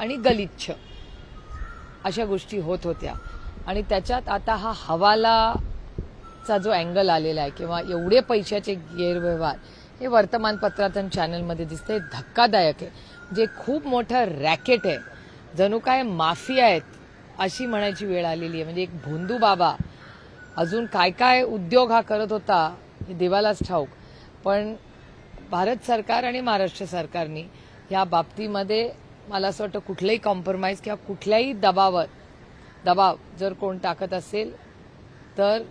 आणि गलिच्छ अशा गोष्टी होत होत्या. आणि त्याच्यात आता हा हवालाचा जो अँगल आलेला आहे किंवा एवढे पैशाचे गैरव्यवहार हे वर्तमानपत्रात आणि चॅनलमध्ये दिसतंय, धक्कादायक आहे. म्हणजे खूप मोठं रॅकेट आहे, जणू काय माफिया आहेत अशी म्हणायची वेळ आलेली आहे. म्हणजे एक भोंदू बाबा अजून काय काय उद्योग हा करत होता हे देवालाच ठाऊक. पण भारत सरकार आणि महाराष्ट्र सरकारने या बाबतीमध्ये मला असं वाटतं कुठलंही कॉम्प्रोमाइज किंवा कुठल्याही दबाव जर कोण टाकत असेल तर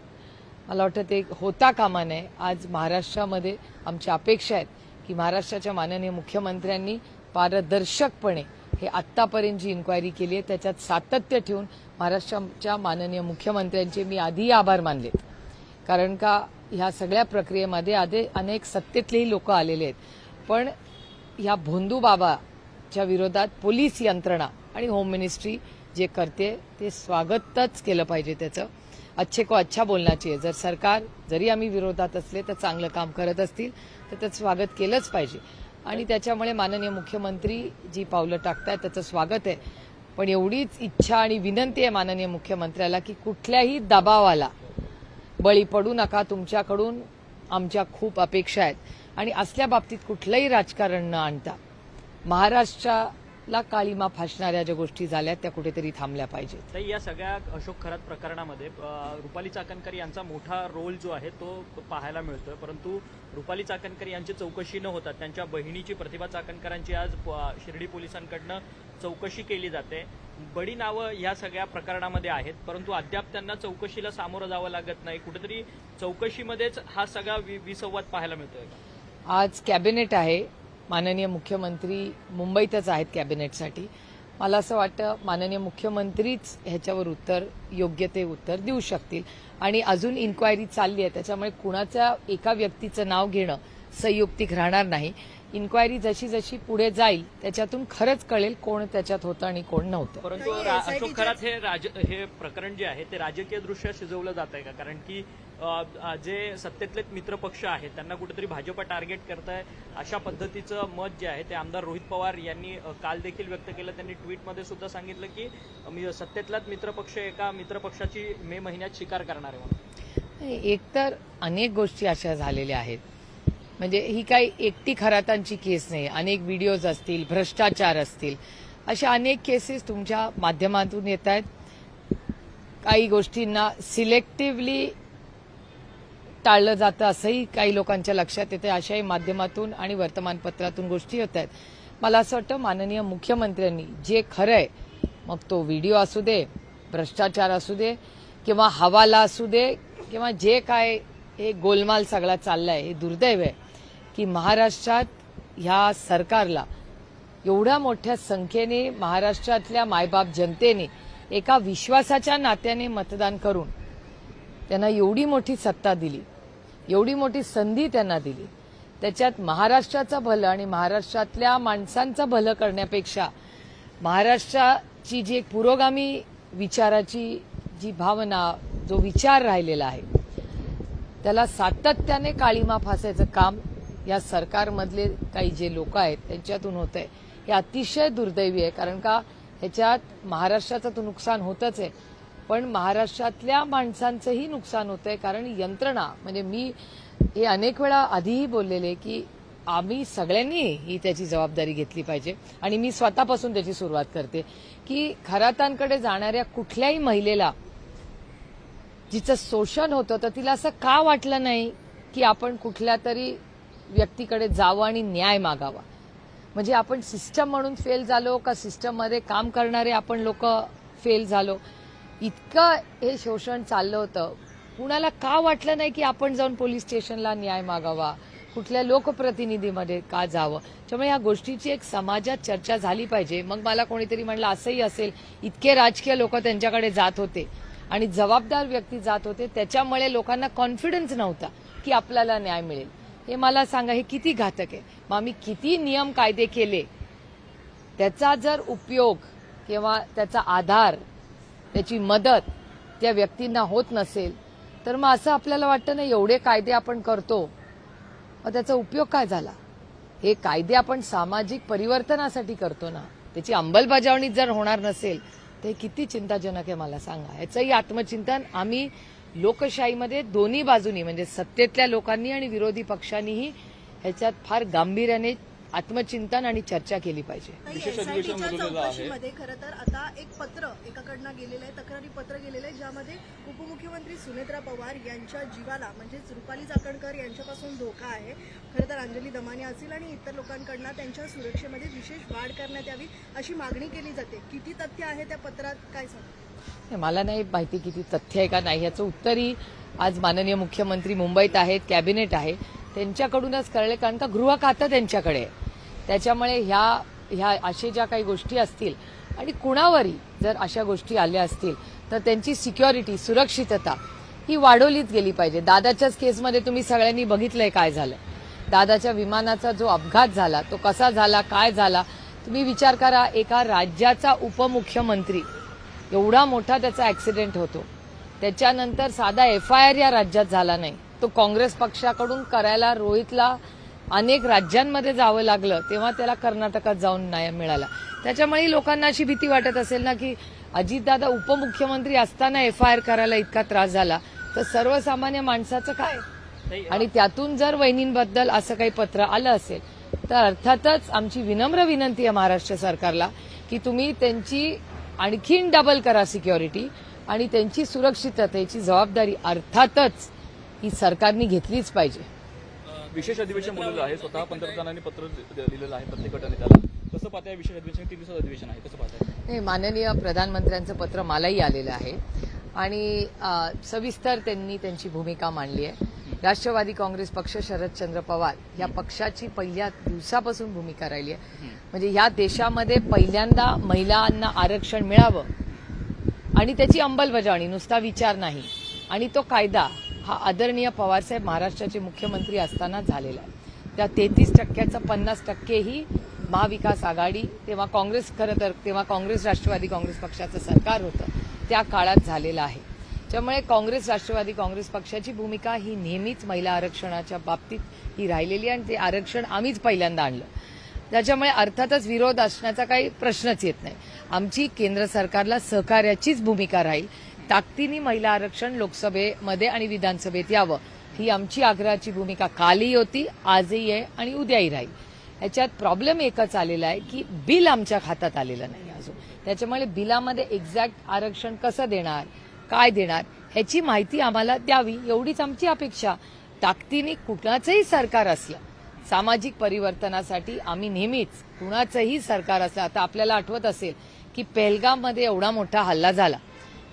मला वाटतं ते होता कामा नये. आज महाराष्ट्रामध्ये आमची अपेक्षा आहेत की महाराष्ट्राच्या माननीय मुख्यमंत्र्यांनी पारदर्शकपणे हे आत्तापर्यंत जी इन्क्वायरी केली आहे त्याच्यात सातत्य ठेवून महाराष्ट्राच्या माननीय मुख्यमंत्र्यांचे मी आधी आभार मानले. कारण का ह्या सगळ्या प्रक्रियेमध्ये आधी अनेक सत्तेतलेही लोक आलेले आहेत. पण ह्या भोंदू बाबाच्या विरोधात पोलीस यंत्रणा आणि होम मिनिस्ट्री जे करते ते स्वागतच केलं पाहिजे. त्याचं अच्छे को अच्छा बोलना चाहिए. जर सरकार जरी आम्ही विरोधात असले तर चांगलं काम करत असतील तर त्याचं स्वागत केलंच पाहिजे. आणि त्याच्यामुळे माननीय मुख्यमंत्री जी पावलं टाकतायत त्याचं स्वागत आहे. पण एवढीच इच्छा आणि विनंती आहे माननीय मुख्यमंत्र्याला की कुठल्याही दबावाला बळी पडू नका. तुमच्याकडून आमच्या खूप अपेक्षा आहेत आणि असल्या बाबतीत कुठलंही राजकारण न आणता महाराष्ट्राला काळीमा फासणाऱ्या ज्या गोष्टी झाल्या त्या कुठेतरी थांबल्या पाहिजेत. तर या सगळ्या अशोक खरात प्रकरणामध्ये रुपाली चाकणकर यांचा मोठा रोल जो आहे तो पाहायला मिळतोय. परंतु रुपाली चाकणकर यांची चौकशी न होता त्यांच्या बहिणीची प्रतिभा चाकणकरांची आज शिर्डी पोलिसांकडनं चौकशी केली जाते. बडी नावं या सगळ्या प्रकरणामध्ये आहेत, परंतु अद्याप त्यांना चौकशीला सामोरं जावं लागत नाही. कुठेतरी चौकशीमध्येच हा सगळा विसंवाद पाहायला मिळतोय. आज कॅबिनेट आहे, माननीय मुख्यमंत्री मुंबईतच आहेत कॅबिनेटसाठी. मला असं वाटतं माननीय मुख्यमंत्रीच ह्याच्यावर योग्य ते उत्तर देऊ शकतील. आणि अजून इन्क्वायरी चालली आहे त्याच्यामुळे कुणाच्या एका व्यक्तीचं नाव घेणं संयुक्तिक राहणार नाही. इन्क्वायरी जशी जशी पुढे जाईल त्याच्यातून खरंच कळेल कोण त्याच्यात होतं आणि कोण नव्हतं. परंतु अशोक खरात हे प्रकरण जे आहे ते राजकीय दृष्ट्या शिजवलं जात आहे का? कारण की जे सत्तेतले मित्रपक्ष आहेत त्यांना कुठेतरी भाजप टार्गेट करताय अशा पद्धतीचं मत जे आहे ते आमदार रोहित पवार यांनी काल देखील व्यक्त केलं. त्यांनी ट्विटमध्ये सुद्धा सांगितलं की सत्तेतलाच मित्रपक्ष एका मित्रपक्षाची मे महिन्यात शिकार करणार आहे म्हणून. एकतर अनेक गोष्टी अशा झालेल्या आहेत. म्हणजे ही काही एकटी खरातांची केस नाही. अनेक व्हिडिओज असतील, भ्रष्टाचार असतील, अशा अनेक केसेस तुमच्या माध्यमातून येत आहेत. काही गोष्टींना सिलेक्टिव्हली टाळलं जातं असंही काही लोकांच्या लक्षात येते. अशाही माध्यमातून आणि वर्तमानपत्रातून गोष्टी होत आहेत. मला असं वाटतं माननीय मुख्यमंत्र्यांनी जे खरं आहे, मग तो व्हिडिओ असू दे, भ्रष्टाचार असू दे किंवा हवाला असू दे किंवा जे काय हे गोलमाल सगळा चाललाय, हे दुर्दैव आहे की महाराष्ट्रात ह्या सरकारला एवढ्या मोठ्या संख्येने महाराष्ट्रातल्या मायबाप जनतेने एका विश्वासाच्या नात्याने मतदान करून त्यांना एवढी मोठी सत्ता दिली, एवढी मोठी संधी त्यांना दिली. त्याच्यात महाराष्ट्राचं भलं आणि महाराष्ट्रातल्या माणसांचं भलं करण्यापेक्षा महाराष्ट्राची जी एक पुरोगामी विचाराची जी भावना, जो विचार राहिलेला आहे त्याला सातत्याने काळीमा फासायचं काम या सरकारमधले काही जे लोक आहेत त्यांच्यातून होत आहे. हे अतिशय दुर्दैवी आहे. कारण का ह्याच्यात महाराष्ट्राचं तर नुकसान होतच आहे, पण महाराष्ट्रातल्या माणसांचंही नुकसान होत आहे. कारण यंत्रणा, म्हणजे मी हे अनेक वेळा आधीही बोललेले की आम्ही सगळ्यांनी ही त्याची जबाबदारी घेतली पाहिजे. आणि मी स्वतःपासून त्याची सुरुवात करते की खरातांकडे जाणाऱ्या कुठल्याही महिलेला जिचं शोषण होतं तर तिला असं का वाटलं नाही की आपण कुठल्या तरी व्यक्तीकडे जावं आणि न्याय मागावा. म्हणजे आपण सिस्टम म्हणून फेल झालो का सिस्टममध्ये काम करणारे आपण लोक फेल झालो? इतकं हे शोषण चाललं होतं, कुणाला का वाटलं नाही की आपण जाऊन पोलीस स्टेशनला न्याय मागावा, कुठल्या लोकप्रतिनिधीमध्ये का जावं? त्यामुळे या गोष्टीची एक समाजात चर्चा झाली पाहिजे. मग मला कोणीतरी म्हणलं असंही असेल, इतके राजकीय लोक त्यांच्याकडे जात होते आणि जबाबदार व्यक्ती जात होते, त्याच्यामुळे लोकांना कॉन्फिडन्स नव्हता की आपल्याला न्याय मिळेल. हे मला सांगा, हे किती घातक आहे. मग आम्ही किती नियम कायदे केले, त्याचा जर उपयोग किंवा त्याचा आधार, त्याची मदत त्या व्यक्तींना होत नसेल तर मग असं आपल्याला वाटतं ना, एवढे कायदे आपण करतो मग त्याचा उपयोग काय झाला? हे कायदे आपण सामाजिक परिवर्तनासाठी करतो ना. त्याची अंमलबजावणी जर होणार नसेल तर हे किती चिंताजनक आहे मला सांगा. याचंही आत्मचिंतन आम्ही लोकशाहीमध्ये दोन्ही बाजूनी म्हणजे सत्तेतल्या लोकांनी आणि विरोधी पक्षांनीही ह्याच्यात फार गांभीर्याने आत्मचिंतन आणि चर्चा केली पाहिजे. विशेष अधिवेशन बोलवलेलं आहे. खरं तर आता एक पत्र एकाकडनं गेलेलं आहे, तक्रारी पत्र गेलेलं आहे, ज्यामध्ये उपमुख्यमंत्री सुनेत्रा पवार यांच्या जीवाला म्हणजेच रुपाली चाकणकर यांच्यापासून धोका आहे. खरं तर अंजली दमाने असतील आणि इतर लोकांकडनं त्यांच्या सुरक्षेमध्ये विशेष वाढ करण्यात यावी अशी मागणी केली जाते. किती तथ्य आहे त्या पत्रात, काय सांगता? मला नाही माहिती किती तथ्य आहे का नाही, याचं उत्तरही आज माननीय मुख्यमंत्री मुंबईत आहेत, कॅबिनेट आहे, त्यांच्याकडूनच कळले, कारण का गृह खातं त्यांच्याकडे आहे. त्याच्यामुळे ह्या अशा ज्या काही गोष्टी असतील आणि कुणावरही जर अशा गोष्टी आल्या असतील तर त्यांची सिक्युरिटी, सुरक्षितता ही वाढवलीच गेली पाहिजे. दादाच्याच केसमध्ये तुम्ही सगळ्यांनी बघितलंय काय झालं. दादाच्या विमानाचा जो अपघात झाला तो कसा झाला, काय झाला, तुम्ही विचार करा. एका राज्याचा उपमुख्यमंत्री, एवढा मोठा त्याचा ऍक्सिडेंट होतो, त्याच्यानंतर साधा FIR या राज्यात झाला नाही. तो काँग्रेस पक्षाकडून करायला रोहितला अनेक राज्यांमध्ये जावं लागलं, तेव्हा त्याला कर्नाटकात जाऊन न्याय मिळाला. त्याच्यामुळे लोकांना अशी भीती वाटत असेल ना की अजितदादा उपमुख्यमंत्री असताना FIR करायला इतका त्रास झाला तर सर्वसामान्य माणसाचं काय. आणि त्यातून जर वहिनींबद्दल असं काही पत्र आलं असेल तर अर्थातच आमची विनम्र विनंती आहे महाराष्ट्र सरकारला की तुम्ही त्यांची आणखीन डबल करा सिक्युरिटी आणि त्यांची सुरक्षिततेची जबाबदारी अर्थातच ही सरकारने घेतलीच पाहिजे. विशेष अधिवेशन बोलवलं आहे, स्वतः पंतप्रधानांनी पत्र लिहिलेलं आहे प्रत्येक गटनेत्याला. कसं पाहताय विशेष अधिवेशन, 3 दिवसाचं अधिवेशन आहे, कसं पाहताय? नाही, माननीय प्रधानमंत्र्यांचं पत्र मलाही आलेलं आहे आणि सविस्तर त्यांनी त्यांची भूमिका मांडली आहे. राष्ट्रवादी काँग्रेस पक्ष, शरदचंद्र पवार या पक्षाची पहिल्या दिवसापासून भूमिका राहिली आहे. म्हणजे ह्या देशामध्ये पहिल्यांदा महिलांना आरक्षण मिळावं आणि त्याची अंमलबजावणी, नुसता विचार नाही, आणि तो कायदा हा आदरणीय पवारसाहेब महाराष्ट्राचे मुख्यमंत्री असताना झालेला आहे. त्या 33%चा 50% ही महाविकास आघाडी, तेव्हा काँग्रेस, खरं तर तेव्हा काँग्रेस राष्ट्रवादी काँग्रेस पक्षाचं सरकार होतं, त्या काळात झालेला आहे. त्यामुळे काँग्रेस राष्ट्रवादी काँग्रेस पक्षाची भूमिका ही नेहमीच महिला आरक्षणाच्या बाबतीत ही राहिलेली आहे आणि ते आरक्षण आम्हीच पहिल्यांदा आणलं. त्याच्यामुळे अर्थातच विरोध असण्याचा काही प्रश्नच येत नाही. आमची केंद्र सरकारला सहकार्याचीच भूमिका राहील. ताकदीने महिला आरक्षण लोकसभेमध्ये आणि विधानसभेत यावं ही आमची आग्रहाची भूमिका कालही होती, आजही आहे आणि उद्याही राहील. ह्याच्यात प्रॉब्लेम एकच आलेला आहे की बिल आमच्या खात्यात आलेलं नाही अजून. त्याच्यामुळे बिलामध्ये एक्झॅक्ट आरक्षण कसं देणार, काय देणार ह्याची माहिती आम्हाला द्यावी, एवढीच आमची अपेक्षा. ताकदीने कुणाचंही सरकार असलं, सामाजिक परिवर्तनासाठी आम्ही नेहमीच, कुणाचंही सरकार असलं, आता आपल्याला आठवत असेल की पेहलगाममध्ये एवढा मोठा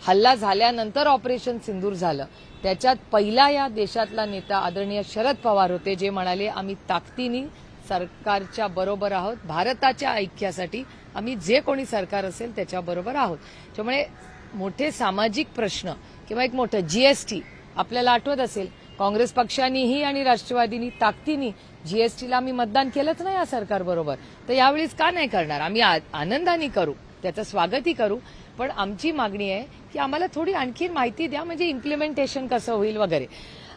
हल्ला झाल्यानंतर ऑपरेशन सिंदूर झालं, त्याच्यात पहिला या देशातला नेता आदरणीय शरद पवार होते, जे म्हणाले आम्ही ताकदीने सरकारच्या बरोबर आहोत, भारताच्या ऐक्यासाठी आम्ही जे कोणी सरकार असेल त्याच्याबरोबर आहोत. त्यामुळे मोठे सामाजिक प्रश्न किंवा एक मोठं GST आपल्याला आठवत असेल, काँग्रेस पक्षानेही आणि राष्ट्रवादीनी ताकदीने GSTला आम्ही मतदान केलंच नाही या सरकारबरोबर, तर यावेळीच का नाही करणार? आम्ही आनंदाने करू, त्याचं स्वागतही करू, पण आमची मागणी आहे की आम्हाला थोडी आणखी माहिती द्या, म्हणजे इम्प्लिमेंटेशन कसं होईल वगैरे.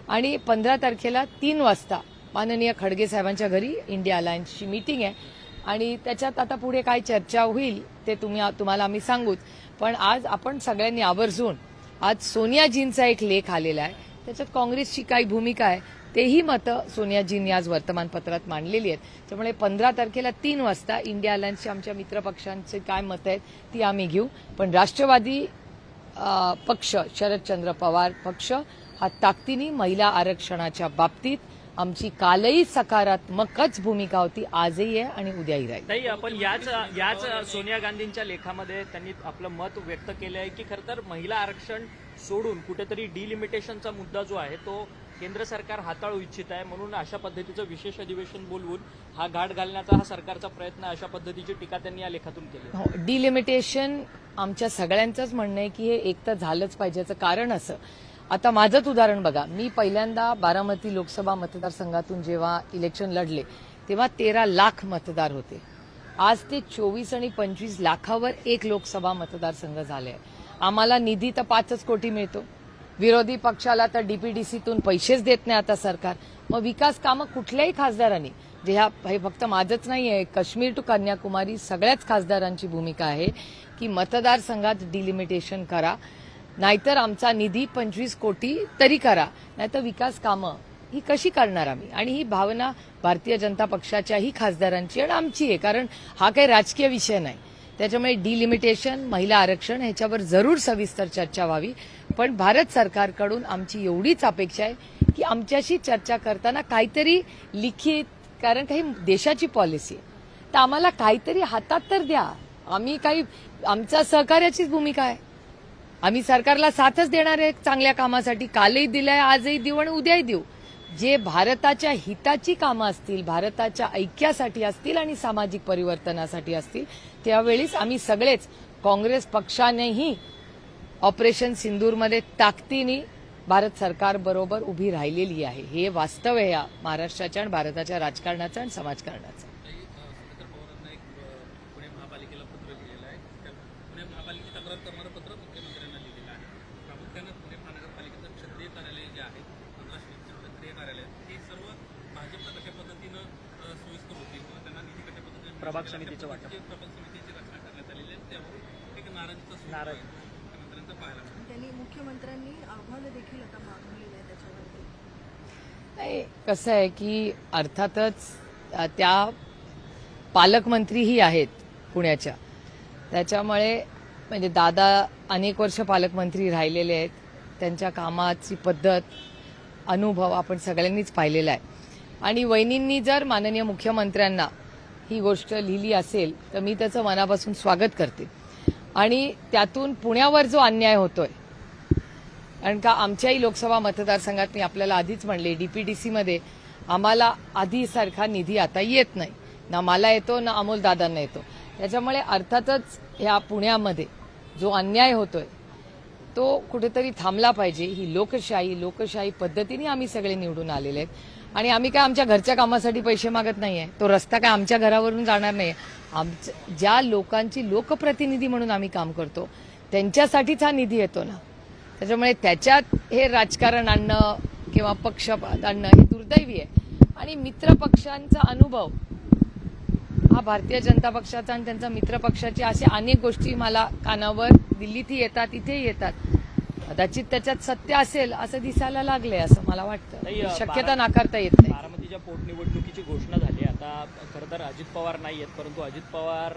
आणि 15 तारखेला 3 वाजता माननीय खडगे साहेबांच्या घरी इंडिया अलायन्सची मीटिंग आहे आणि त्याच्यात आता पुढे काय चर्चा होईल ते तुम्हाला आम्ही सांगूच. पण आज आपण सगळ्यांनी आवर्जून, आज सोनियाजींचा एक लेख आलेला आहे, त्याच्यात काँग्रेसची काय भूमिका आहे तेही मतं सोनियाजींनी आज वर्तमानपत्रात मांडलेली आहेत. त्यामुळे 15 तारखेला 3 वाजता इंडिया अलायन्सच्या आमच्या मित्रपक्षांचे काय मतं आहेत ती आम्ही घेऊ. पण राष्ट्रवादी पक्ष, शरदचंद्र पवार पक्ष हा ताकदीने महिला आरक्षणाच्या बाबतीत आमची कालही सकारात्मकच भूमिका होती, आजही आहे आणि उद्याही राहील. ताई, आपण याच सोनिया गांधींच्या लेखामध्ये त्यांनी आपलं मत व्यक्त केलं आहे की खरं तर महिला आरक्षण सोडून कुठेतरी डिलिमिटेशनचा मुद्दा जो आहे तो केंद्र सरकार हाताळू इच्छित आहे, म्हणून अशा पद्धतीचं विशेष अधिवेशन बोलवून हा घाट घालण्याचा हा सरकारचा प्रयत्न, अशा पद्धतीची टीका त्यांनी या लेखातून केली. हो, डिलिमिटेशन आमच्या सगळ्यांचंच म्हणणं आहे की हे एक तर झालंच पाहिजे. याचं कारण असं, आता माझंच उदाहरण बघा, मी पहिल्यांदा बारामती लोकसभा मतदारसंघातून जेव्हा इलेक्शन लढले तेव्हा 13 लाख मतदार होते. आज ते 24 आणि 25 लाखावर एक लोकसभा मतदारसंघ झाले. आम्हाला निधी तर 5 कोटी मिळतो, विरोधी पक्षाला तर DPDCतून पैसेच देत नाही आता सरकार. मग विकास कामं कुठल्याही खासदारांनी जे हे फक्त माझंच नाही आहे, काश्मीर टू कन्याकुमारी सगळ्याच खासदारांची भूमिका आहे की मतदारसंघात डिलिमिटेशन करा, नाहीतर आमचा निधी 25 कोटी तरी करा, नाहीतर विकास कामं ही कशी करणार आम्ही. आणि ही भावना भारतीय जनता पक्षाच्याही खासदारांची आणि आमची आहे, कारण हा काही राजकीय विषय नाही. त्याच्यामुळे डिलिमिटेशन, महिला आरक्षण ह्याच्यावर जरूर सविस्तर चर्चा व्हावी. पण भारत सरकारकडून आमची एवढीच अपेक्षा आहे की आमच्याशी चर्चा करताना काहीतरी लिखित, कारण काही देशाची पॉलिसी आहे तर आम्हाला काहीतरी हातात तर द्या. आम्ही काही, आमच्या सहकार्याचीच भूमिका आहे. आम्ही सरकारला साथच देणार आहे चांगल्या कामासाठी. कालही दिलंय, आजही देऊ आणि उद्याही देऊ. जे भारताच्या हिताची कामं असतील, भारताच्या ऐक्यासाठी असतील आणि सामाजिक परिवर्तनासाठी असतील, त्यावेळीच आम्ही सगळेच, काँग्रेस पक्षानेही ऑपरेशन सिंदूरमध्ये ताकदीने भारत सरकारबरोबर उभी राहिलेली आहे. हे वास्तव आहे या महाराष्ट्राच्या आणि भारताच्या राजकारणाचं आणि समाजकारणाचं. सुनेत्रा पवारांना एक पुणे महापालिकेला पत्र लिहिलेलं आहे. त्या पुणे महापालिकेची तक्रार करणारं पत्र मुख्यमंत्र्यांना लिहिलेलं आहे. प्रामुख्यानं पुणे महानगरपालिकेचं क्षेत्रीय कार्यालय जे आहे, 15 क्षेत्रीय कार्यालय, हे सर्व भाजपला कशा पद्धतीनं सोयीस्कर होतील किंवा त्यांना निधी कशा पद्धतीने प्रभाग समितीचं वाटप. प्रभाग समितीची रचना करण्यात आलेली आहे. त्यावर एक नाराजीचा सूर आहे मुख्यमंत्र्यांचा पाहायला मिळतो. त्यांनी मुख्यमंत्र्यांनी आव्हान देखील आता मागवलेलं आहे त्याच्यावरती. नाही, कसं आहे की अर्थातच त्या पालकमंत्रीही आहेत पुण्याच्या, त्याच्यामुळे म्हणजे दादा अनेक वर्ष पालकमंत्री राहिलेले आहेत. त्यांच्या कामाची पद्धत, अनुभव आपण सगळ्यांनीच पाहिलेला आहे. आणि वहिनींनी जर माननीय मुख्यमंत्र्यांना ही गोष्ट लिहिली असेल तर मी त्याचं मनापासून स्वागत करते. आणि त्यातून पुण्यावर जो अन्याय होतोय, कारण का आमच्याही लोकसभा मतदारसंघात मी आपल्याला आधीच म्हणले, डीपीडीसीमध्ये आम्हाला आधीसारखा निधी आता येत नाही, ना मला येतो ना अमोलदादांना येतो. त्याच्यामुळे अर्थातच ह्या पुण्यामध्ये जो अन्याय होतोय तो कुठेतरी थांबला पाहिजे. ही लोकशाही पद्धतीने आम्ही सगळे निवडून आलेले आहेत आणि आम्ही काय आमच्या घरच्या कामासाठी पैसे मागत नाहीये. तो रस्ता काय आमच्या घरावरून जाणार नाही. ज्या लोकांची लोकप्रतिनिधी म्हणून आम्ही काम करतो त्यांच्यासाठीच हा निधी येतो ना. त्याच्यामुळे त्याच्यात हे राजकारण आणणं किंवा पक्षपात आणणं हे दुर्दैवी आहे. आणि मित्रपक्षांचा अनुभव हा भारतीय जनता पक्षाचा आणि त्यांचा मित्रपक्षाचे असे अनेक गोष्टी मला कानावर दिल्लीतही येतात, इथेही येतात. कदाचित त्याच्यात सत्य असेल असं दिसायला लागले, असं मला वाटतं. शक्यता नाकारता येत नाही. बारामतीच्या पोटनिवडणुकीची घोषणा झाली. आता खरं तर अजित पवार नाही आहेत, परंतु अजित पवार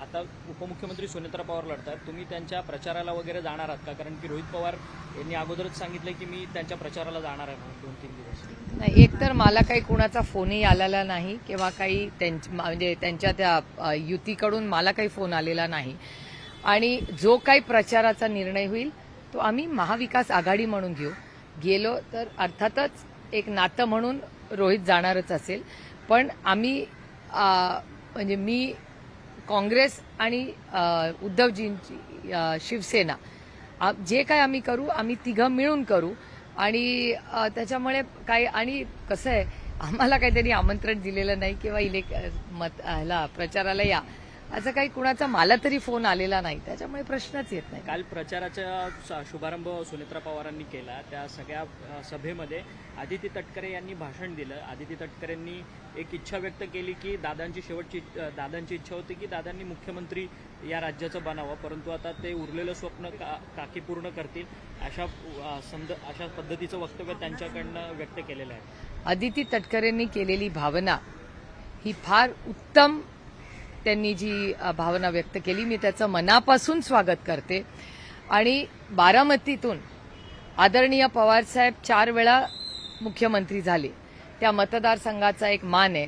आता उपमुख्यमंत्री सुनेत्रा पवार लढतात. तुम्ही त्यांच्या प्रचाराला वगैरे जाणार आहात का? कारण की रोहित पवार यांनी अगोदरच सांगितलं की मी त्यांच्या प्रचाराला जाणार आहे म्हणून 2-3 दिवस. नाही, एकतर मला काही कुणाचा फोनही आलेला नाही किंवा काही म्हणजे त्यांच्या त्या युतीकडून मला काही फोन आलेला नाही. आणि जो काही प्रचाराचा निर्णय होईल तो आम्ही महाविकास आघाडी म्हणून गेलो तर अर्थातच एक नातं म्हणून रोहित जाणारच असेल. पण आम्ही म्हणजे मी काँग्रेस आणि उद्धवजींची शिवसेना जे काय आम्ही करू, आम्ही तिघं मिळून करू. आणि त्याच्यामुळे काय, आणि कसं आहे, आम्हाला काही त्यांनी आमंत्रण दिलेलं नाही किंवा प्रचाराला या असं काही कुणाचा मला तरी फोन आलेला नाही. त्याच्यामुळे प्रश्नच येत नाही. काल प्रचाराचा शुभारंभ सुनेत्रा पवारांनी केला. त्या सगळ्या सभेमध्ये आदिती तटकरे यांनी भाषण दिलं. आदिती तटकरेंनी एक इच्छा व्यक्त केली की दादांची इच्छा होती की दादांनी मुख्यमंत्री या राज्याचं बनावं, परंतु आता ते उरलेलं स्वप्न काकी पूर्ण करतील अशा पद्धतीचं वक्तव्य त्यांच्याकडनं व्यक्त केलेलं आहे. आदिती तटकरेंनी केलेली भावना ही फार उत्तम, त्यांनी जी भावना व्यक्त केली मी त्याचं मनापासून स्वागत करते. आणि बारामतीतून आदरणीय पवारसाहेब 4 वेळा मुख्यमंत्री झाले, त्या मतदारसंघाचा एक मान आहे.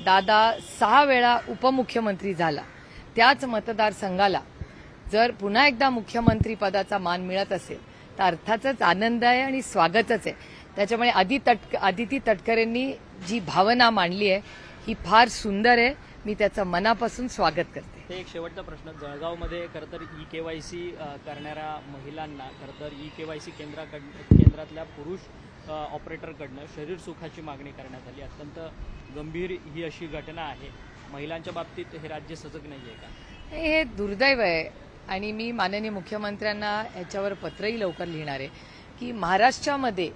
दादा 6 वेळा उपमुख्यमंत्री झाला, त्याच मतदारसंघाला जर पुन्हा एकदा मुख्यमंत्री पदाचा मान मिळत असेल तर अर्थातच आनंद आहे आणि स्वागतच आहे. त्याच्यामुळे आदिती तटकरेंनी जी भावना मांडली आहे ही फार सुंदर आहे. मी त्याचं मनापासून स्वागत करते. ते एक शेवटचा प्रश्न, जळगावमध्ये खरं तर केवायसी करणाऱ्या महिलांना खरं तर केवायसी केंद्रातल्या पुरुष ऑपरेटरकडनं शरीर सुखाची मागणी करण्यात आली. अत्यंत गंभीर ही अशी घटना आहे. महिलांच्या बाबतीत हे राज्य सजग नाही आहे का? हे दुर्दैव आहे. आणि मी माननीय मुख्यमंत्र्यांना याच्यावर पत्रही लवकर लिहिणार आहे की महाराष्ट्रामध्ये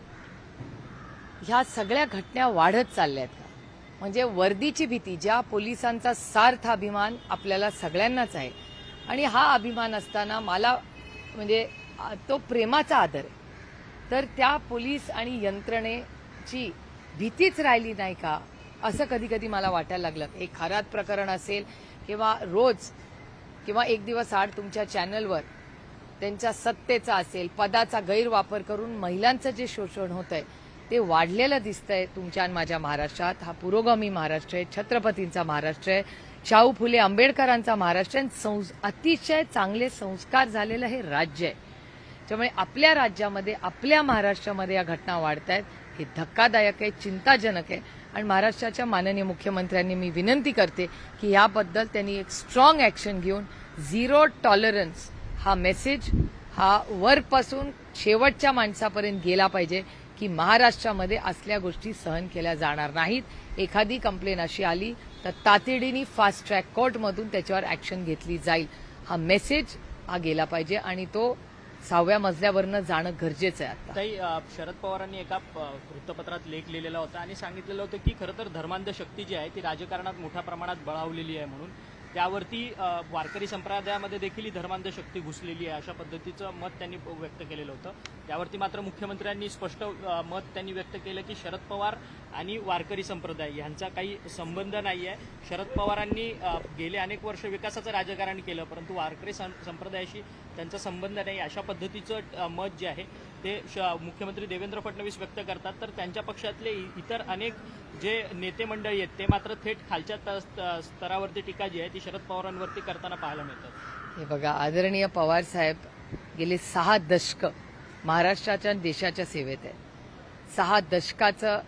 ह्या सगळ्या घटना वाढत चालल्या आहेत का? म्हणजे वर्दीची भीती, ज्या पोलिसांचा सार्थ अभिमान आपल्याला सगळ्यांनाच आहे आणि हा अभिमान असताना मला म्हणजे तो प्रेमाचा आदर आहे, तर त्या पोलीस आणि यंत्रणेची भीतीच राहिली नाही का असं कधी कधी मला वाटायला लागलं. एक खरात प्रकरण असेल किंवा रोज किंवा एक दिवस आड तुमच्या चॅनलवर त्यांच्या सत्तेचा असेल, पदाचा गैरवापर करून महिलांचं जे शोषण होत आहे ते वाढलेलं दिसतंय तुमच्या आणि माझ्या महाराष्ट्रात. हा पुरोगामी महाराष्ट्र आहे, छत्रपतींचा महाराष्ट्र आहे, शाहू फुले आंबेडकरांचा महाराष्ट्र आहे, अतिशय चांगले संस्कार झालेलं हे राज्य आहे. त्यामुळे आपल्या राज्यामध्ये, आपल्या महाराष्ट्रामध्ये या घटना वाढत आहेत, हे धक्कादायक आहे, चिंताजनक आहे. आणि महाराष्ट्राच्या माननीय मुख्यमंत्र्यांनी मी विनंती करते की याबद्दल त्यांनी एक स्ट्रॉंग ऍक्शन घेऊन झिरो टॉलरन्स हा मेसेज हा वरपासून शेवटच्या माणसापर्यंत गेला पाहिजे की महाराष्ट्रामध्ये असल्या गोष्टी सहन केल्या जाणार नाहीत. एखादी कंप्लेन अशी आली तर तातडीने फास्ट ट्रॅक कोर्टमधून त्याच्यावर ऍक्शन घेतली जाईल. हा मेसेज हा गेला पाहिजे आणि तो 6व्या मजल्यावरनं जाणं गरजेचं आहे. आता ताई, शरद पवारांनी एका वृत्तपत्रात लेख लिहिलेला होता आणि सांगितलेलं होतं की खरं तर धर्मांध शक्ती जी आहे ती राजकारणात मोठ्या प्रमाणात बळावलेली आहे म्हणून. त्यावरती वारकरी संप्रदायामध्ये देखील ही धर्मांध शक्ती घुसलेली आहे अशा पद्धतीचं मत त्यांनी व्यक्त केलेलं होतं. त्यावरती मात्र मुख्यमंत्र्यांनी स्पष्ट मत त्यांनी व्यक्त केलं की शरद पवार आणि वारकरी संप्रदाय यांचा काही संबंध नाही आहे. शरद पवारांनी गेले अनेक वर्ष विकासाचं राजकारण केलं, परंतु वारकरी संप्रदायाशी त्यांचा संबंध नाही अशा पद्धतीचं मत जे आहे ते मुख्यमंत्री देवेंद्र फडणवीस व्यक्त करतात. तर त्यांच्या पक्षातले इतर अनेक जे नेते मंडळी आहेत ते मात्र थेट खालच्या स्तरावरती टीका जी आहे ती शरद पवारांवरती करताना पाहायला मिळतात. हे बघा, आदरणीय पवार साहेब गेले 6 दशक महाराष्ट्राच्या आणि देशाच्या सेवेत आहे. 6 दशकाचं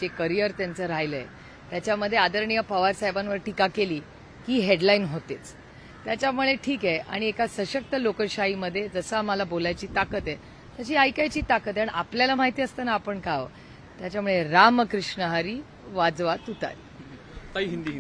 जे करिअर त्यांचं राहिलंय त्याच्यामध्ये आदरणीय पवार साहेबांवर टीका केली की हेडलाईन होतेच. त्याच्यामुळे ठीक आहे. आणि एका सशक्त लोकशाहीमध्ये जसं आम्हाला बोलायची ताकद आहे तशी ऐकायची ताकद आहे आणि आपल्याला माहिती असतं ना आपण का आहोत. त्याच्यामुळे रामकृष्ण हरी वाजवा तुतारी. ताई, हिंदी